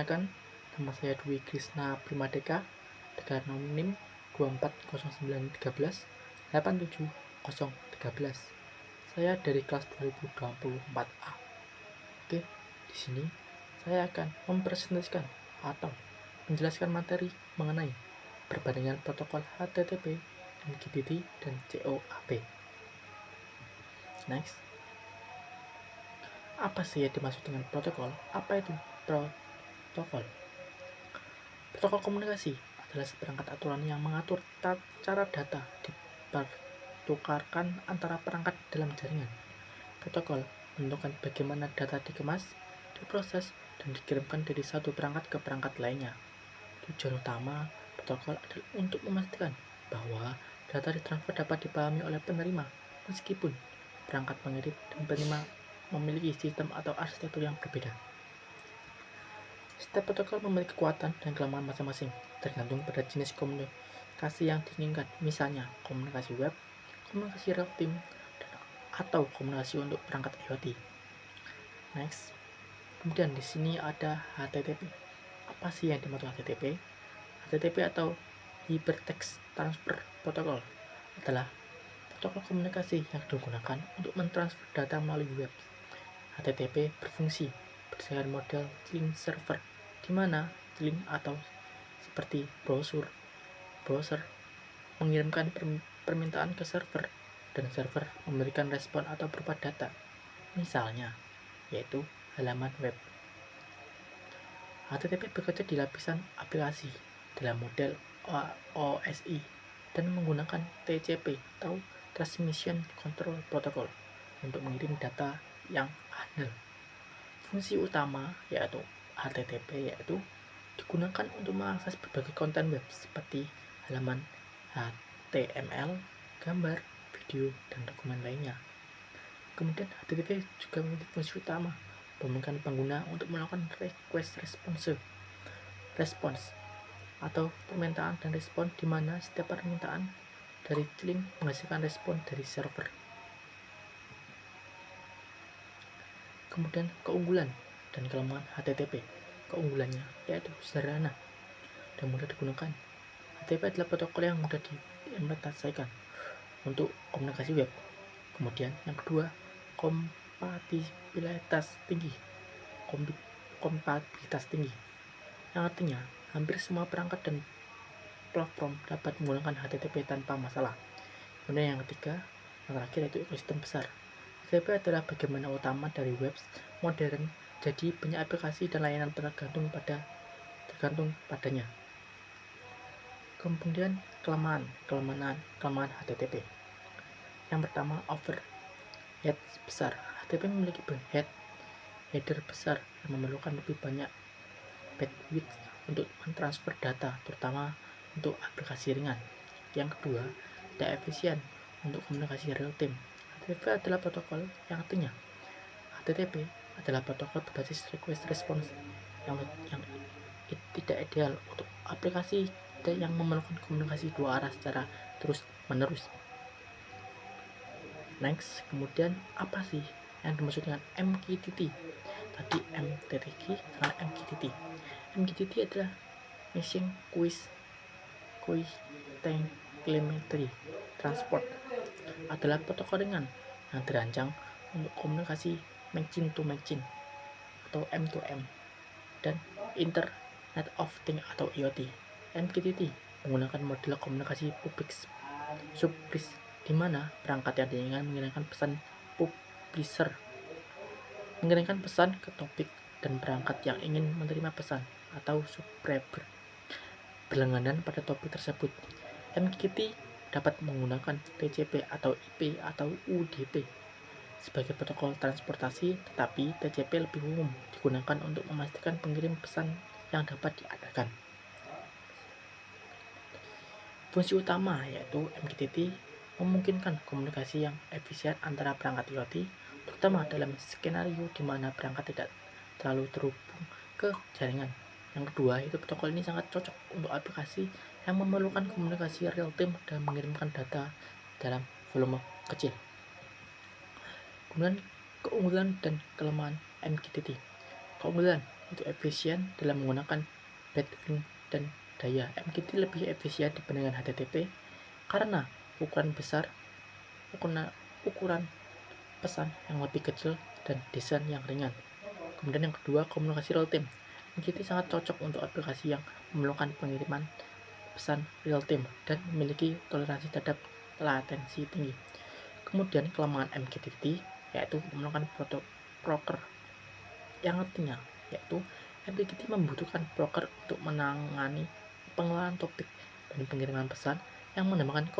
Perkenalkan, nama saya Dwi Krisna Primadeka dengan nomor NIM 24091387013. Saya dari kelas 2024A. Oke, di sini saya akan mempresentasikan atau menjelaskan materi mengenai perbandingan protokol HTTP, MQTT, dan COAP. Next. Apa sih yang dimaksud dengan protokol? Apa itu protokol? Protokol komunikasi adalah seperangkat aturan yang mengatur cara data dipertukarkan antara perangkat dalam jaringan. Protokol menentukan bagaimana data dikemas, diproses, dan dikirimkan dari satu perangkat ke perangkat lainnya. Tujuan utama protokol adalah untuk memastikan bahwa data ditransfer dapat dipahami oleh penerima, meskipun perangkat pengirim dan penerima memiliki sistem atau arsitektur yang berbeda. Setiap protokol memiliki kekuatan dan kelemahan masing-masing, tergantung pada jenis komunikasi yang diinginkan. Misalnya, komunikasi web, komunikasi real time, atau komunikasi untuk perangkat IoT. Next. Kemudian di sini ada HTTP. Apa sih yang dimaksud HTTP? HTTP atau Hypertext Transfer Protocol adalah protokol komunikasi yang digunakan untuk mentransfer data melalui web. HTTP berfungsi berdasarkan model link server, di mana link atau seperti browser mengirimkan permintaan ke server dan server memberikan respon atau berupa data, misalnya yaitu halaman web. HTTP bekerja di lapisan aplikasi dalam model OSI dan menggunakan TCP atau Transmission Control Protocol untuk mengirim data yang handal. Fungsi utama yaitu HTTP yaitu digunakan untuk mengakses berbagai konten web seperti halaman HTML, gambar, video, dan dokumen lainnya. Kemudian HTTP juga memiliki fungsi utama memungkinkan pengguna untuk melakukan response atau permintaan dan respon, di mana setiap permintaan dari link menghasilkan respon dari server. Kemudian keunggulan dan kelemahan HTTP. Keunggulannya yaitu sederhana dan mudah digunakan. HTTP adalah protokol yang mudah diimplementasikan untuk komunikasi web. Kemudian yang kedua, kompatibilitas tinggi. Kompatibilitas tinggi yang artinya hampir semua perangkat dan platform dapat menggunakan HTTP tanpa masalah. Kemudian yang ketiga, yang terakhir yaitu ekosistem besar. HTTP adalah bagian utama dari web modern, jadi banyak aplikasi dan layanan tergantung padanya. Kemudian kelemahan HTTP. Yang pertama, overhead besar. HTTP memiliki header besar yang memerlukan lebih banyak bandwidth untuk mentransfer data, terutama untuk aplikasi ringan. Yang kedua, tidak efisien untuk komunikasi real time. HTTP adalah protokol yang artinya HTTP adalah protokol berbasis request response yang tidak ideal untuk aplikasi yang memerlukan komunikasi dua arah secara terus menerus. Next, kemudian apa sih yang dimaksud dengan MQTT? Tadi MTTK dengan MQTT. MQTT adalah Machine Queue Telemetry Transport, adalah protokol ringan yang dirancang untuk komunikasi machine to machine atau M2M dan Internet of Things atau IoT. MQTT menggunakan model komunikasi public subscript, di mana perangkat yang diinginkan mengirimkan pesan ke topik, dan perangkat yang ingin menerima pesan atau subscriber berlangganan pada topik tersebut. MQTT dapat menggunakan TCP atau IP atau UDP sebagai protokol transportasi, tetapi TCP lebih umum digunakan untuk memastikan pengirim pesan yang dapat diadakan. Fungsi utama yaitu MQTT memungkinkan komunikasi yang efisien antara perangkat IoT, terutama dalam skenario di mana perangkat tidak terlalu terhubung ke jaringan. Yang kedua, itu protokol ini sangat cocok untuk aplikasi yang memerlukan komunikasi real time dan mengirimkan data dalam volume kecil. Kemudian keunggulan dan kelemahan MQTT. Keunggulan itu efisien dalam menggunakan bandwidth dan daya. MQTT lebih efisien dibandingkan HTTP karena ukuran besar, ukuran pesan yang lebih kecil, dan desain yang ringan. Kemudian yang kedua, komunikasi real time. MQTT sangat cocok untuk aplikasi yang memerlukan pengiriman pesan real time dan memiliki toleransi terhadap latensi tinggi. Kemudian kelemahan MQTT yaitu memerlukan broker, yang artinya yaitu MQTT membutuhkan broker untuk menangani pengelolaan topik dan pengiriman pesan yang menambahkan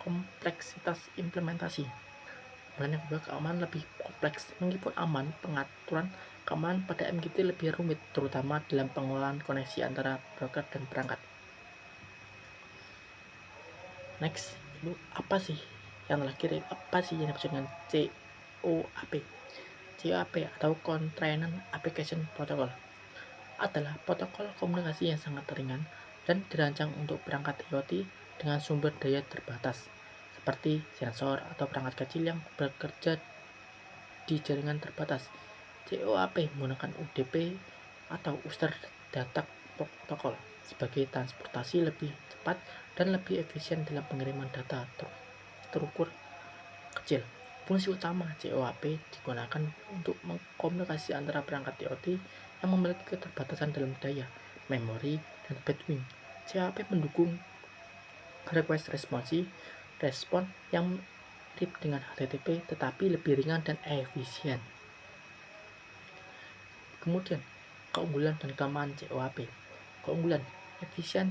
kompleksitas implementasi. Kemudian yang kedua, keamanan lebih kompleks. Meskipun aman, pengaturan keamanan pada MQTT lebih rumit, terutama dalam pengelolaan koneksi antara broker dan perangkat. Next, itu apa sih yang terakhir? Apa sih yang dimaksud dengan COAP? COAP atau Constraint Application Protocol adalah protokol komunikasi yang sangat ringan dan dirancang untuk perangkat IoT dengan sumber daya terbatas, seperti sensor atau perangkat kecil yang bekerja di jaringan terbatas. COAP menggunakan UDP atau User Data Protocol sebagai transportasi lebih cepat dan lebih efisien dalam pengiriman data terukur kecil. Fungsi utama COAP digunakan untuk mengkomunikasi antara perangkat IoT yang memiliki keterbatasan dalam daya, memori, dan bandwidth. COAP mendukung request respon yang mirip dengan HTTP tetapi lebih ringan dan efisien. Kemudian, keunggulan dan kelemahan COAP. Keunggulan, efisien.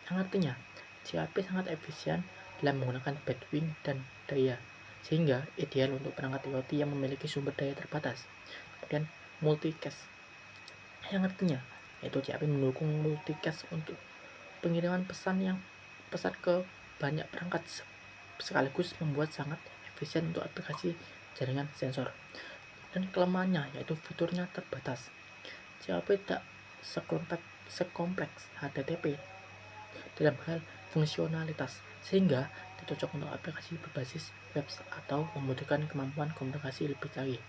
Yang artinya, COAP sangat efisien dalam menggunakan bandwidth dan daya, sehingga ideal untuk perangkat IoT yang memiliki sumber daya terbatas. Kemudian, multicast. Yang artinya, yaitu COAP mendukung multicast untuk pengiriman pesan ke banyak perangkat sekaligus, membuat sangat efisien untuk aplikasi jaringan sensor. Dan kelemahannya yaitu fiturnya terbatas. COAP tak sekompleks HTTP dalam hal fungsionalitas, sehingga tidak cocok untuk aplikasi berbasis web atau membutuhkan kemampuan komunikasi lebih canggih.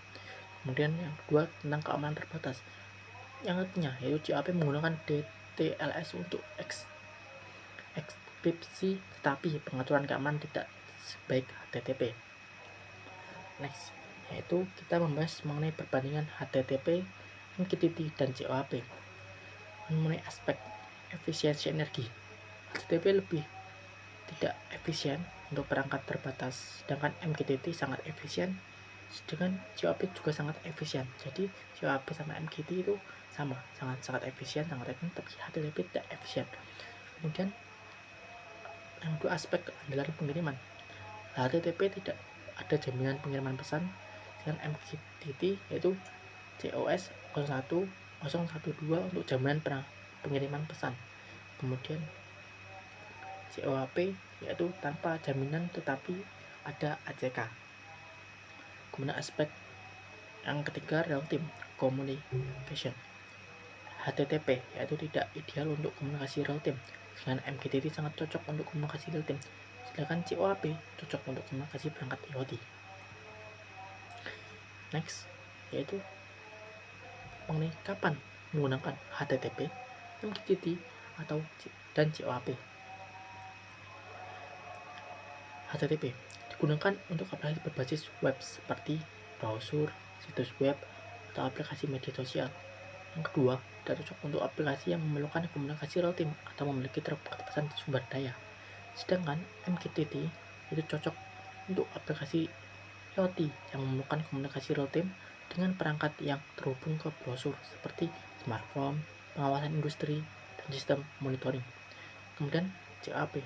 Kemudian yang kedua, tentang keamanan terbatas, yang artinya yaitu COAP menggunakan TLS untuk ekskripsi, tetapi pengaturan keamanan tidak sebaik HTTP. Next, yaitu kita membahas mengenai perbandingan HTTP, MQTT, dan COAP. Mengenai aspek efisiensi energi, HTTP lebih tidak efisien untuk perangkat terbatas, sedangkan MQTT sangat efisien, sedangkan COAP juga sangat efisien. Jadi COAP sama MQTT itu sama, sangat efisien, tapi HTTP tidak efisien. Kemudian yang kedua, aspek keandalan pengiriman. HTTP tidak ada jaminan pengiriman pesan, dengan MQTT yaitu COS 01012 untuk jaminan pengiriman pesan. Kemudian COAP yaitu tanpa jaminan tetapi ada ACK. Kemudian aspek yang ketiga, real time communication. HTTP yaitu tidak ideal untuk komunikasi real time, dengan MQTT sangat cocok untuk komunikasi real time, sedangkan COAP cocok untuk komunikasi perangkat IoT. Next, yaitu mengenai kapan menggunakan HTTP, MQTT, dan COAP. HTTP digunakan untuk aplikasi berbasis web seperti browser, situs web, atau aplikasi media sosial. Yang kedua, tidak cocok untuk aplikasi yang memerlukan komunikasi real time atau memiliki keterbatasan sumber daya. Sedangkan MQTT itu cocok untuk aplikasi IoT yang memerlukan komunikasi real time dengan perangkat yang terhubung ke browser seperti smartphone, pengawasan industri, dan sistem monitoring. Kemudian COAP.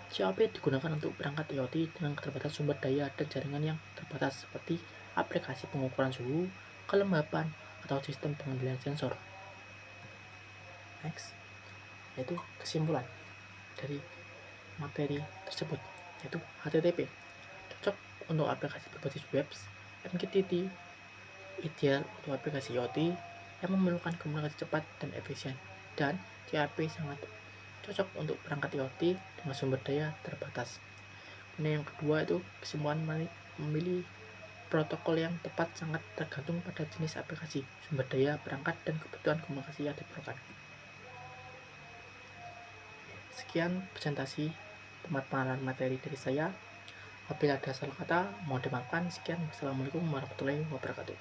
COAP digunakan untuk perangkat IoT dengan keterbatasan sumber daya dan jaringan yang terbatas seperti aplikasi pengukuran suhu, kelembapan, atau sistem pengendalian sensor. Next, yaitu kesimpulan dari materi tersebut, yaitu HTTP cocok untuk aplikasi berbasis web, MQTT ideal untuk aplikasi IoT yang memerlukan komunikasi cepat dan efisien, dan COAP sangat cocok untuk perangkat IoT dengan sumber daya terbatas. Kemudian yang kedua itu kesimpulan memilih Protokol yang tepat sangat tergantung pada jenis aplikasi, sumber daya, perangkat, dan kebutuhan komunikasi yang diperlukan. Sekian presentasi pemaparan materi dari saya. Apabila ada salah kata, mohon dimaafkan. Sekian, wassalamualaikum warahmatullahi wabarakatuh.